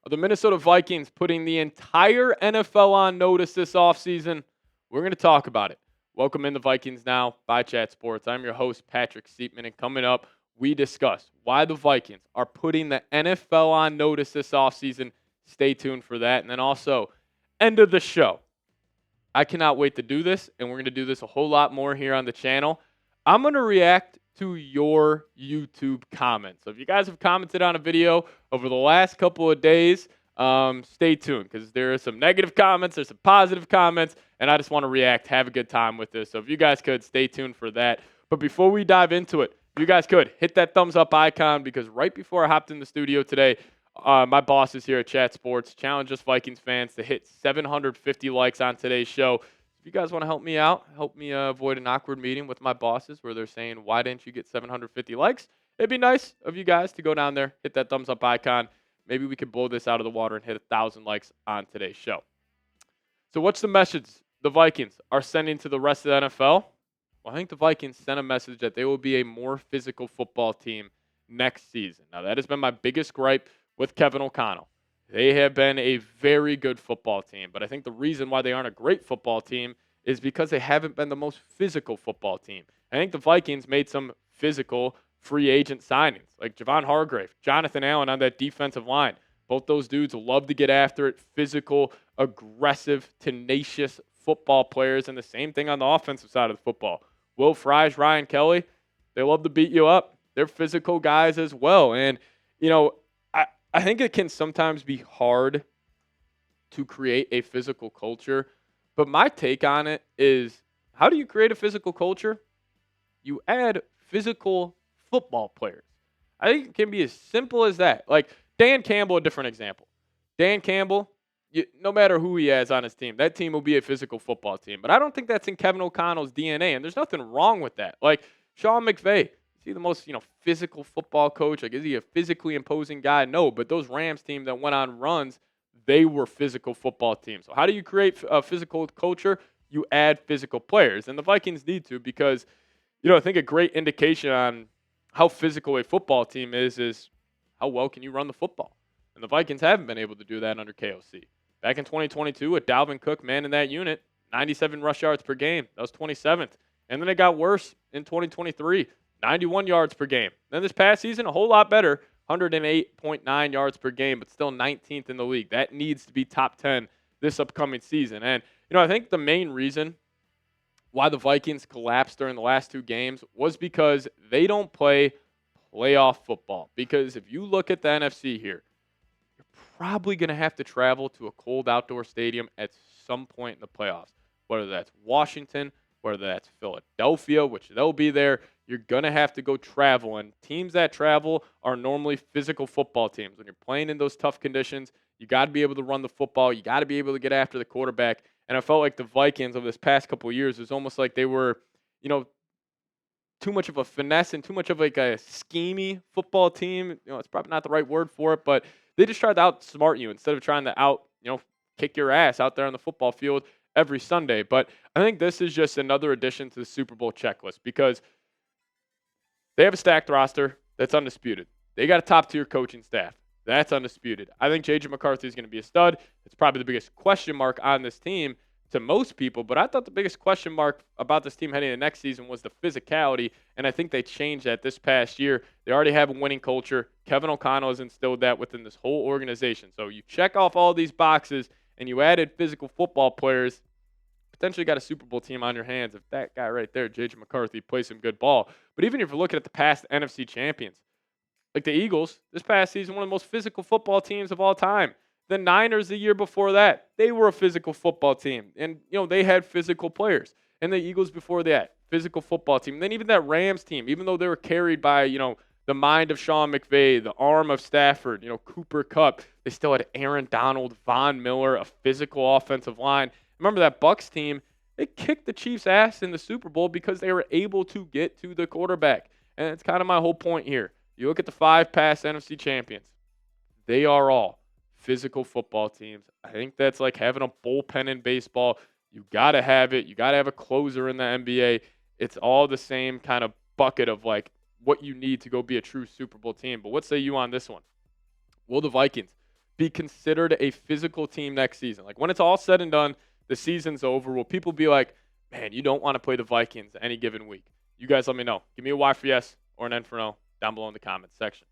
Are the Minnesota Vikings putting the entire NFL on notice this offseason? We're going to talk about it. Welcome in the Vikings Now by Chat Sports. I'm your host, Patrick Siepman, and coming up, we discuss why the Vikings are putting the NFL on notice this offseason. Stay tuned for that. And then also, end of the show. I cannot wait to do this, and we're going to do this a whole lot more here on the channel. I'm going to react to your YouTube comments. So if you guys have commented on a video over the last couple of days, stay tuned because there are some negative comments, there's some positive comments, and I just want to react, have a good time with this. So if you guys could, stay tuned for that. But before we dive into it, if you guys could, hit that thumbs up icon because right before I hopped in the studio today, my bosses here at Chat Sports challenge us Vikings fans to hit 750 likes on today's show. If you guys want to help me out, help me avoid an awkward meeting with my bosses where they're saying, why didn't you get 750 likes? It'd be nice of you guys to go down there, hit that thumbs up icon. Maybe we could blow this out of the water and hit 1,000 likes on today's show. So what's the message the Vikings are sending to the rest of the NFL? Well, I think the Vikings sent a message that they will be a more physical football team next season. Now, that has been my biggest gripe with Kevin O'Connell. They have been a very good football team, but I think the reason why they aren't a great football team is because they haven't been the most physical football team. I think the Vikings made some physical free agent signings, like Javon Hargrave, Jonathan Allen on that defensive line. Both those dudes love to get after it, physical, aggressive, tenacious football players, and the same thing on the offensive side of the football. Will Fries, Ryan Kelly, they love to beat you up. They're physical guys as well, and, you know, I think it can sometimes be hard to create a physical culture, but my take on it is, how do you create a physical culture? You add physical football players. I think it can be as simple as that. Like Dan Campbell, a different example. Dan Campbell, no matter who he has on his team, that team will be a physical football team. But I don't think that's in Kevin O'Connell's DNA, and there's nothing wrong with that. Like Sean McVay, is he the most, physical football coach? Like, is he a physically imposing guy? No, but those Rams team that went on runs, they were physical football teams. So how do you create a physical culture? You add physical players, and the Vikings need to because, I think a great indication on how physical a football team is how well can you run the football. And the Vikings haven't been able to do that under KOC. Back in 2022, with Dalvin Cook manning that unit, 97 rush yards per game. That was 27th. And then it got worse in 2023, 91 yards per game. Then this past season, a whole lot better, 108.9 yards per game, but still 19th in the league. That needs to be top 10 this upcoming season. And, I think the main reason why the Vikings collapsed during the last two games was because they don't play playoff football. Because if you look at the NFC here, you're probably going to have to travel to a cold outdoor stadium at some point in the playoffs, whether that's Washington, whether that's Philadelphia, which they'll be there. You're going to have to go travel, and teams that travel are normally physical football teams. When you're playing in those tough conditions, you got to be able to run the football. You got to be able to get after the quarterback. And I felt like the Vikings over this past couple of years, it was almost like they were, too much of a finesse and too much of like a schemy football team. It's probably not the right word for it, but they just tried to outsmart you instead of trying to kick your ass out there on the football field every Sunday. But I think this is just another addition to the Super Bowl checklist because they have a stacked roster that's undisputed. They got a top-tier coaching staff. That's undisputed. I think J.J. McCarthy is going to be a stud. It's probably the biggest question mark on this team to most people, but I thought the biggest question mark about this team heading into next season was the physicality, and I think they changed that this past year. They already have a winning culture. Kevin O'Connell has instilled that within this whole organization. So you check off all these boxes, and you added physical football players, potentially got a Super Bowl team on your hands if that guy right there, J.J. McCarthy, plays some good ball. But even if you're looking at the past NFC champions, like the Eagles, this past season, one of the most physical football teams of all time. The Niners the year before that, they were a physical football team. And, they had physical players. And the Eagles before that, physical football team. And then even that Rams team, even though they were carried by, the mind of Sean McVay, the arm of Stafford, Cooper Kupp, they still had Aaron Donald, Von Miller, a physical offensive line. Remember that Bucs team, they kicked the Chiefs' ass in the Super Bowl because they were able to get to the quarterback. And it's kind of my whole point here. You look at the 5 past NFC champions. They are all physical football teams. I think that's like having a bullpen in baseball. You got to have it. You got to have a closer in the NBA. It's all the same kind of bucket of like what you need to go be a true Super Bowl team. But what say you on this one? Will the Vikings be considered a physical team next season? Like when it's all said and done, the season's over. Will people be like, man, you don't want to play the Vikings any given week? You guys let me know. Give me a Y for yes or an N for no down below in the comments section.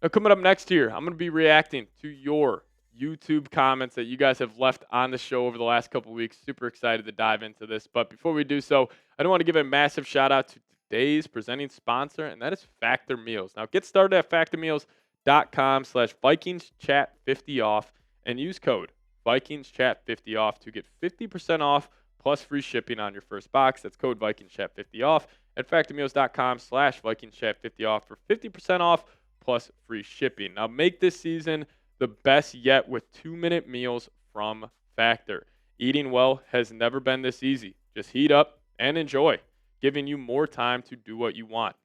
Now, coming up next here, I'm going to be reacting to your YouTube comments that you guys have left on the show over the last couple of weeks. Super excited to dive into this. But before we do so, I do want to give a massive shout out to today's presenting sponsor, and that is Factor Meals. Now, get started at factormeals.com/VikingsChat50off and use code VikingsChat50off to get 50% off plus free shipping on your first box. That's code VikingsChat50off at factormeals.com/VikingsChat50off for 50% off plus free shipping. Now, make this season the best yet with 2-minute meals from Factor. Eating well has never been this easy. Just heat up and enjoy, giving you more time to do what you want.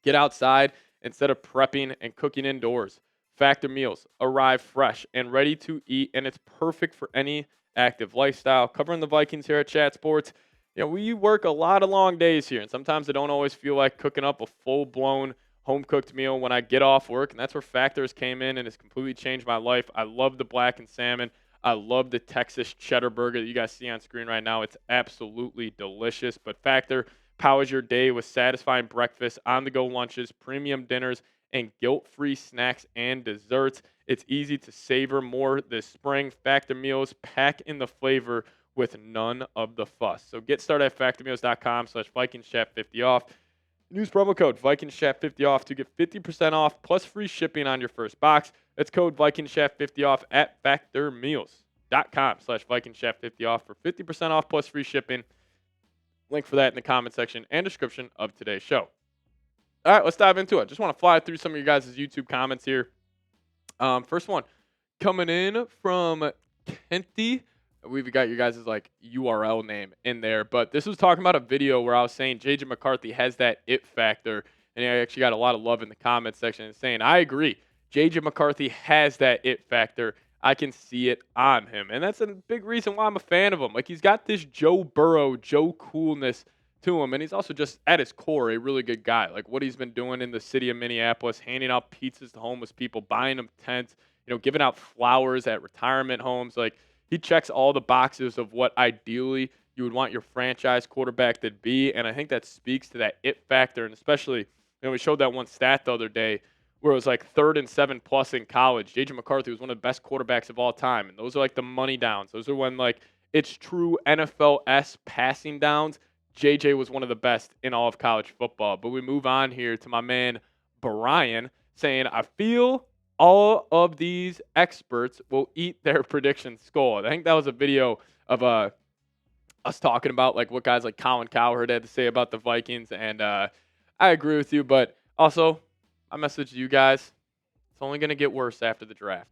Get outside instead of prepping and cooking indoors. Factor meals arrive fresh and ready to eat, and it's perfect for any active lifestyle. Covering the Vikings here at Chat Sports, we work a lot of long days here, and sometimes I don't always feel like cooking up a full-blown home-cooked meal when I get off work, and that's where Factors came in and has completely changed my life. I love the blackened salmon. I love the Texas cheddar burger that you guys see on screen right now. It's absolutely delicious, but Factor powers your day with satisfying breakfast, on-the-go lunches, premium dinners, and guilt-free snacks and desserts. It's easy to savor more this spring. Factor meals pack in the flavor with none of the fuss. So get started at factormeals.com/VikingsChat50off. Use promo code VikingsChat50off to get 50% off plus free shipping on your first box. That's code VikingsChat50off at factormeals.com/VikingsChat50off for 50% off plus free shipping. Link for that in the comment section and description of today's show. All right, let's dive into it. Just want to fly through some of your guys' YouTube comments here. First one coming in from Kenty. We've got your guys' URL name in there, but this was talking about a video where I was saying J.J. McCarthy has that it factor, and I actually got a lot of love in the comment section saying, I agree, J.J. McCarthy has that it factor. I can see it on him, and that's a big reason why I'm a fan of him. Like, he's got this Joe Burrow, Joe coolness to him, and he's also just, at his core, a really good guy. Like, what he's been doing in the city of Minneapolis, handing out pizzas to homeless people, buying them tents, giving out flowers at retirement homes, he checks all the boxes of what ideally you would want your franchise quarterback to be, and I think that speaks to that it factor, and especially, we showed that one stat the other day where it was 3rd and 7+ in college. J.J. McCarthy was one of the best quarterbacks of all time, and those are the money downs. Those are when it's true NFL-esque passing downs. J.J. was one of the best in all of college football. But we move on here to my man Brian saying, I feel all of these experts will eat their prediction skull. I think that was a video of us talking about what guys like Colin Cowherd had to say about the Vikings, and I agree with you. But also, my message to you guys, it's only going to get worse after the draft,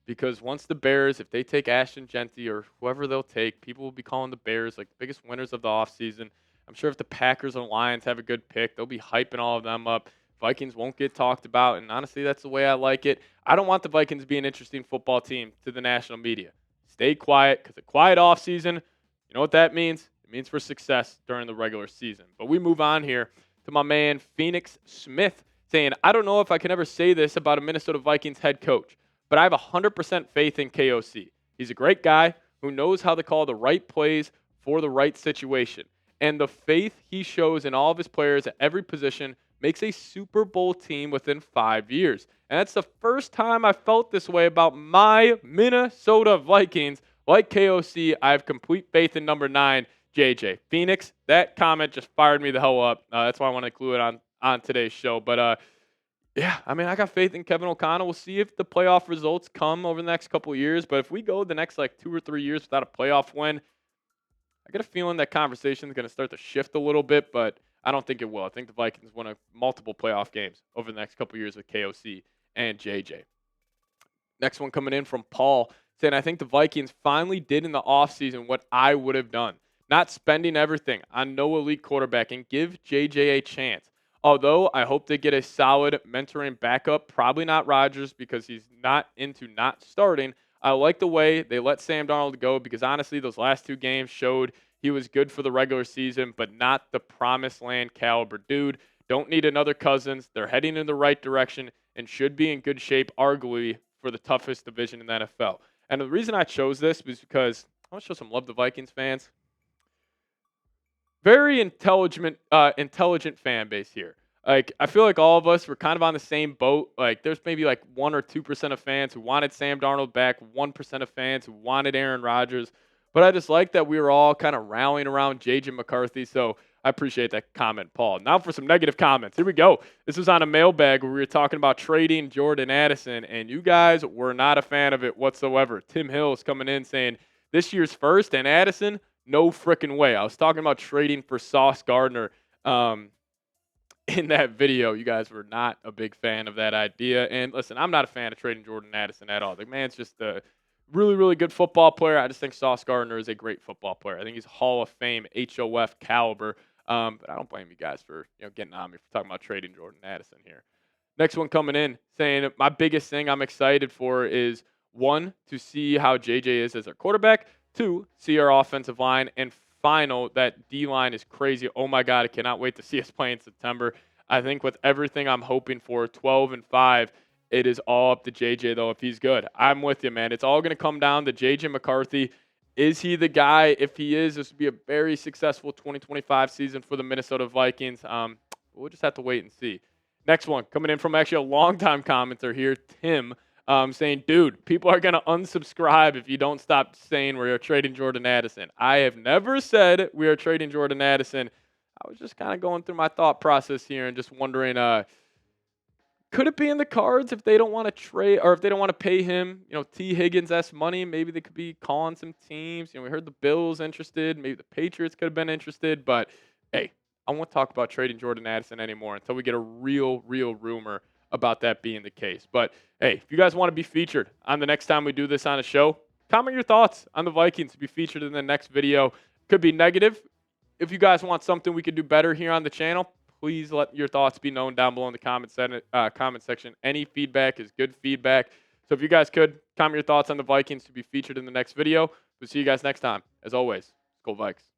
because once the Bears, if they take Ashton Genty or whoever they'll take, people will be calling the Bears the biggest winners of the offseason. I'm sure if the Packers and Lions have a good pick, they'll be hyping all of them up. Vikings won't get talked about, and honestly, that's the way I like it. I don't want the Vikings to be an interesting football team to the national media. Stay quiet, because a quiet offseason, you know what that means? It means for success during the regular season. But we move on here to my man Phoenix Smith saying, I don't know if I can ever say this about a Minnesota Vikings head coach, but I have 100% faith in KOC. He's a great guy who knows how to call the right plays for the right situation. And the faith he shows in all of his players at every position makes a Super Bowl team within 5 years. And that's the first time I felt this way about my Minnesota Vikings. Like KOC, I have complete faith in number 9, JJ. Phoenix, that comment just fired me the hell up. That's why I want to include it on today's show. But, yeah, I got faith in Kevin O'Connell. We'll see if the playoff results come over the next couple of years. But if we go the next 2 or 3 years without a playoff win, I get a feeling that conversation is going to start to shift a little bit, but I don't think it will. I think the Vikings win multiple playoff games over the next couple of years with KOC and JJ. Next one coming in from Paul saying, I think the Vikings finally did in the offseason what I would have done. Not spending everything on no elite quarterback and give JJ a chance. Although I hope they get a solid mentoring backup, probably not Rodgers because he's not into not starting. I like the way they let Sam Darnold go because, honestly, those last 2 games showed he was good for the regular season, but not the promised land caliber dude. Don't need another Cousins. They're heading in the right direction and should be in good shape, arguably, for the toughest division in the NFL. And the reason I chose this was because I want to show some love to Vikings fans. Very intelligent fan base here. Like, I feel like all of us were kind of on the same boat. Like, there's maybe like 1 or 2% of fans who wanted Sam Darnold back, 1% of fans who wanted Aaron Rodgers. But I just like that we were all kind of rallying around J.J. McCarthy. So I appreciate that comment, Paul. Now for some negative comments. Here we go. This was on a mailbag where we were talking about trading Jordan Addison, and you guys were not a fan of it whatsoever. Tim Hill's coming in saying this year's first and Addison, no freaking way. I was talking about trading for Sauce Gardner in that video. You guys were not a big fan of that idea. And listen, I'm not a fan of trading Jordan Addison at all. The man's just a really, really good football player. I just think Sauce Gardner is a great football player. I think he's Hall of Fame, HOF caliber. But I don't blame you guys for getting on me for talking about trading Jordan Addison here. Next one coming in saying my biggest thing I'm excited for is 1, to see how JJ is as our quarterback. 2, see our offensive line. And final, that D-line is crazy. Oh, my God, I cannot wait to see us play in September. I think with everything I'm hoping for, 12-5, it is all up to JJ, though, if he's good. I'm with you, man. It's all going to come down to JJ McCarthy. Is he the guy? If he is, this would be a very successful 2025 season for the Minnesota Vikings. We'll just have to wait and see. Next one, coming in from actually a longtime commenter here, Tim, saying, dude, people are going to unsubscribe if you don't stop saying we are trading Jordan Addison. I have never said we are trading Jordan Addison. I was just kind of going through my thought process here and just wondering, could it be in the cards if they don't want to trade or if they don't want to pay him, T. Higgins-esque money? Maybe they could be calling some teams. We heard the Bills interested. Maybe the Patriots could have been interested. But, hey, I won't talk about trading Jordan Addison anymore until we get a real rumor about that being the case. But, hey, if you guys want to be featured on the next time we do this on a show, comment your thoughts on the Vikings to be featured in the next video. Could be negative. If you guys want something we could do better here on the channel, please let your thoughts be known down below in the comment section. Any feedback is good feedback. So if you guys could comment your thoughts on the Vikings to be featured in the next video. We'll see you guys next time. As always, go Vikes.